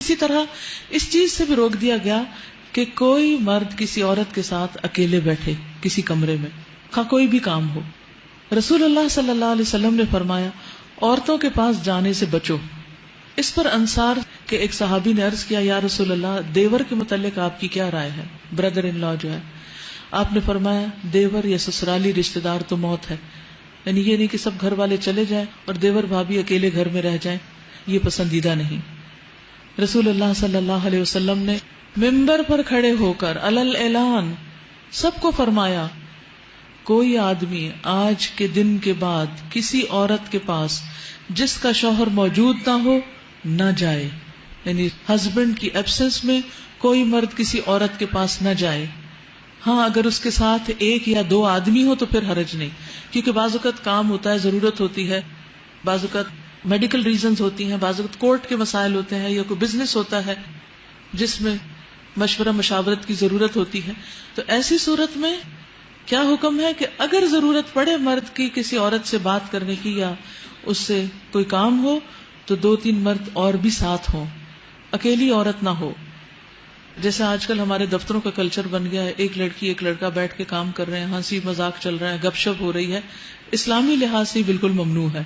اسی طرح اس چیز سے بھی روک دیا گیا کہ کوئی مرد کسی عورت کے ساتھ اکیلے بیٹھے کسی کمرے میں، خواہ کوئی بھی کام ہو۔ رسول اللہ صلی اللہ علیہ وسلم نے فرمایا عورتوں کے پاس جانے سے بچو۔ اس پر انصار کے ایک صحابی نے عرض کیا یا رسول اللہ دیور کے متعلق آپ کی کیا رائے ہے، بردر ان لا جو ہے۔ آپ نے فرمایا دیور یا سسرالی رشتہ دار تو موت ہے، یعنی یہ نہیں کہ سب گھر والے چلے جائیں اور دیور بھابھی اکیلے گھر میں رہ جائیں، یہ پسندیدہ نہیں۔ رسول اللہ صلی اللہ علیہ وسلم نے ممبر پر کھڑے ہو کر علل اعلان سب کو فرمایا کوئی آدمی آج کے دن کے بعد کسی عورت کے پاس جس کا شوہر موجود نہ ہو نہ جائے، یعنی ہسبینڈ کی ایبسنس میں کوئی مرد کسی عورت کے پاس نہ جائے۔ ہاں اگر اس کے ساتھ ایک یا دو آدمی ہو تو پھر حرج نہیں، کیونکہ بعض اوقات کام ہوتا ہے، ضرورت ہوتی ہے، بعض اوقات میڈیکل ریزنز ہوتی ہیں، بعض اوقات کورٹ کے مسائل ہوتے ہیں، یا کوئی بزنس ہوتا ہے جس میں مشورہ مشاورت کی ضرورت ہوتی ہے۔ تو ایسی صورت میں کیا حکم ہے کہ اگر ضرورت پڑے مرد کی کسی عورت سے بات کرنے کی یا اس سے کوئی کام ہو تو 2-3 مرد اور بھی ساتھ ہوں، اکیلی عورت نہ ہو۔ جیسے آج کل ہمارے دفتروں کا کلچر بن گیا ہے، ایک لڑکی ایک لڑکا بیٹھ کے کام کر رہے ہیں، ہنسی مذاق چل رہا ہے، گپ شپ ہو رہی ہے، اسلامی لحاظ سے بالکل ممنوع ہے۔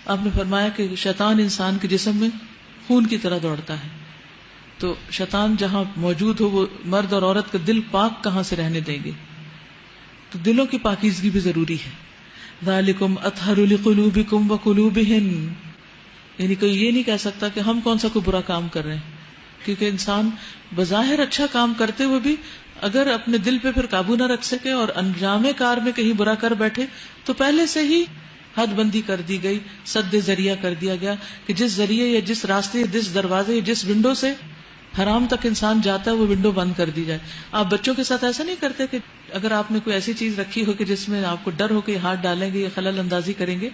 آپ نے فرمایا کہ شیطان انسان کے جسم میں خون کی طرح دوڑتا ہے، تو شیطان جہاں موجود ہو وہ مرد اور عورت کا دل پاک کہاں سے رہنے دیں گے؟ تو دلوں کی پاکیزگی بھی ضروری ہے۔ ذالکم اطہر لقلوبکم وقلوبہن، یعنی کوئی یہ نہیں کہہ سکتا کہ ہم کون سا کوئی برا کام کر رہے ہیں، کیونکہ انسان بظاہر اچھا کام کرتے ہوئے بھی اگر اپنے دل پہ پھر قابو نہ رکھ سکے اور انجام کار میں کہیں برا کر بیٹھے تو پہلے سے ہی حد بندی کر دی گئی، سد ذریعہ کر دیا گیا کہ جس ذریعے یا جس راستے جس دروازے یا جس ونڈو سے حرام تک انسان جاتا ہے وہ ونڈو بند کر دی جائے۔ آپ بچوں کے ساتھ ایسا نہیں کرتے کہ اگر آپ نے کوئی ایسی چیز رکھی ہو کہ جس میں آپ کو ڈر ہو کہ ہاتھ ڈالیں گے یا خلل اندازی کریں گے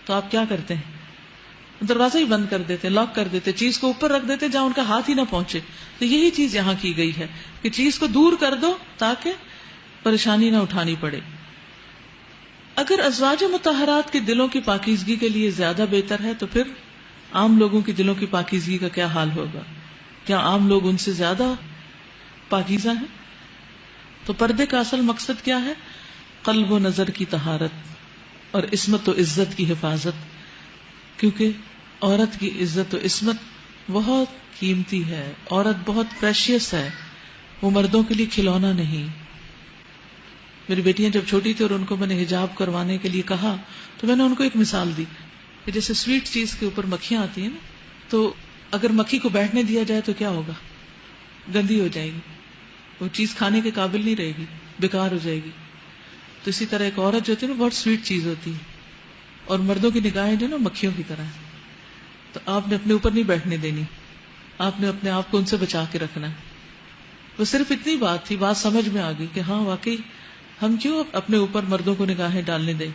تو آپ کیا کرتے ہیں؟ دروازہ ہی بند کر دیتے، لاک کر دیتے، چیز کو اوپر رکھ دیتے جہاں ان کا ہاتھ ہی نہ پہنچے۔ تو یہی چیز یہاں کی گئی ہے کہ چیز کو دور کر دو تاکہ پریشانی نہ اٹھانی پڑے۔ اگر ازواج مطہرات کے دلوں کی پاکیزگی کے لیے زیادہ بہتر ہے تو پھر عام لوگوں کی دلوں کی پاکیزگی کا کیا حال ہوگا؟ کیا عام لوگ ان سے زیادہ پاکیزہ ہیں؟ تو پردے کا اصل مقصد کیا ہے؟ قلب و نظر کی طہارت اور عصمت و عزت کی حفاظت، کیونکہ عورت کی عزت و عصمت بہت قیمتی ہے، عورت بہت پریشیس ہے، وہ مردوں کے لیے کھلونا نہیں۔ میری بیٹیاں جب چھوٹی تھی اور ان کو میں نے حجاب کروانے کے لیے کہا تو میں نے ان کو ایک مثال دی کہ جیسے سویٹ چیز کے اوپر مکھیاں آتی ہیں نا، تو اگر مکھی کو بیٹھنے دیا جائے تو کیا ہوگا؟ گندی ہو جائے گی، وہ چیز کھانے کے قابل نہیں رہے گی، بیکار ہو جائے گی۔ تو اسی طرح ایک عورت جو ہوتی ہے نا بہت سویٹ چیز ہوتی ہے، اور مردوں کی نگاہیں جو نا مکھیوں کی طرح ہے، تو آپ نے اپنے اوپر نہیں بیٹھنے دینی، آپ نے اپنے آپ کو ان سے بچا کے رکھنا ہے۔ وہ صرف اتنی بات تھی، بات سمجھ میں آ گئی کہ ہاں واقعی ہم کیوں اپنے اوپر مردوں کو نگاہیں ڈالنے دیں۔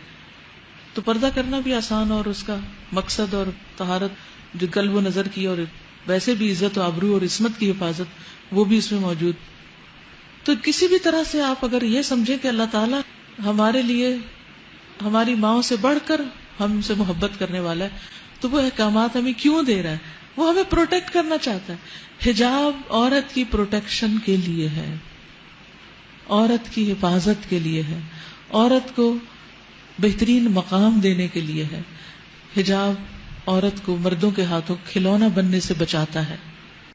تو پردہ کرنا بھی آسان، اور اس کا مقصد اور طہارت جو قلب و نظر کی اور ویسے بھی عزت و آبرو اور عصمت کی حفاظت وہ بھی اس میں موجود۔ تو کسی بھی طرح سے آپ اگر یہ سمجھیں کہ اللہ تعالیٰ ہمارے لیے ہماری ماؤں سے بڑھ کر ہم سے محبت کرنے والا ہے تو وہ احکامات ہمیں کیوں دے رہا ہے؟ وہ ہمیں پروٹیکٹ کرنا چاہتا ہے۔ حجاب عورت کی پروٹیکشن کے لیے ہے، عورت کی حفاظت کے لیے ہے، عورت کو بہترین مقام دینے کے لیے ہے۔ حجاب عورت کو مردوں کے ہاتھوں کھلونا بننے سے بچاتا ہے۔